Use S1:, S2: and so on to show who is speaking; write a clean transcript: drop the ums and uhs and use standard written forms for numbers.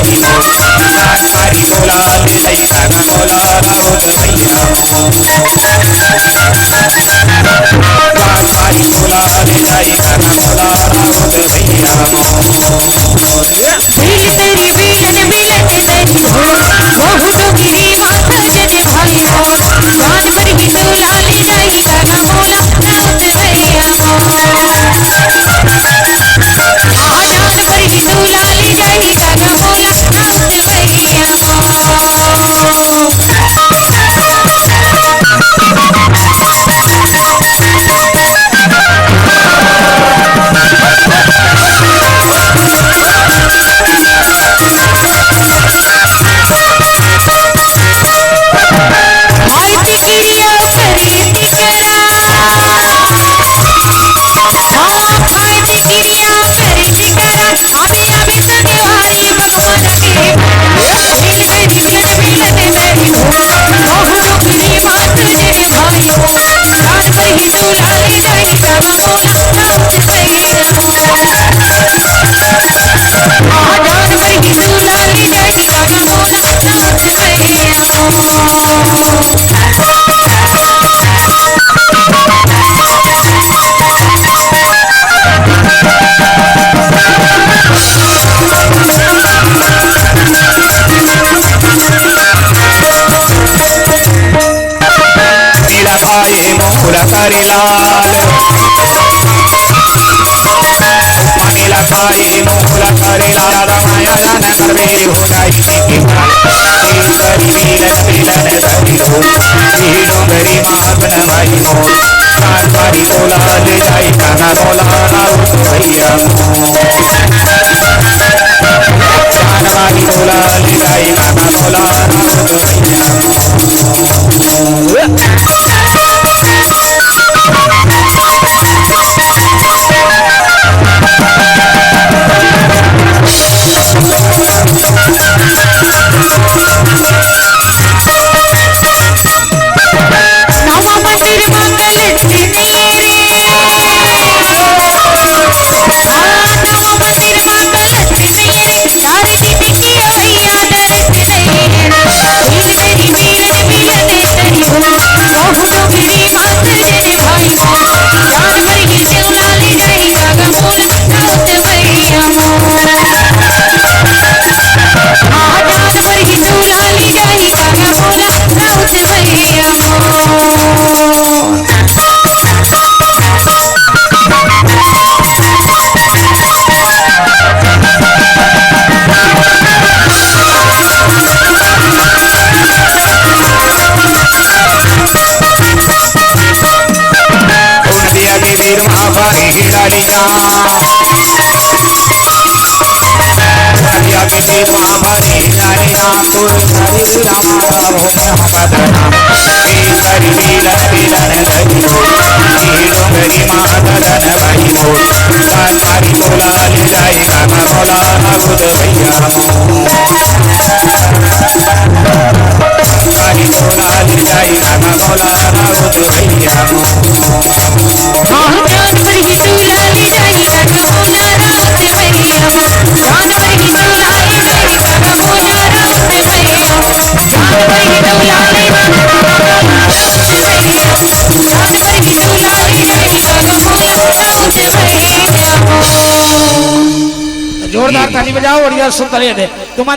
S1: जाई जान मारी बोला ले जाई गाना बोला राउत भैया जान मारी बोला ले जाई गाना बोला राउत भैया
S2: दिल तेरी बिलन बिलन तेरी बहु डोगरी माथा जने भाई मोर जान पर ही दूल्हा ले जाई गाना बोला राउत भैया जान पर ही दूल्हा ले जाई गाना बोला राउत भैया
S1: मोहरा करे लाल मांगेला खाए मोहरा करे लाल माया जान करवे हो जाई के करी बिलन बिलन धरी हो डोंगरी मात न भाई हो जान मारी बोला ले जाई गाना बोला राउत भैया जान मारी बोला ले जाई गाना बोला राउत भैया महाभारी नारी नापुर हरि राम मोहम्मद नाम करी बिलन बिलन धरी डोंगरी माधन भाई हो जान मारी बोला ले जाई गाना बोला राउत भैया मारी बोला ले जाई गाना बोला राउत भैया
S2: जान पर ही दूल्हा ले जाई गाना बोला राउत भैया जान पर ही दूल्हा ले जाई गाना बोला राउत भैया जान पर ही दूल्हा ले जाई गाना बोला राउत भैया जान पर ही दूल्हा ले जाई गाना बोला राउत भैया
S3: जोरदार ताली बजाओ और यह सुन दे तुम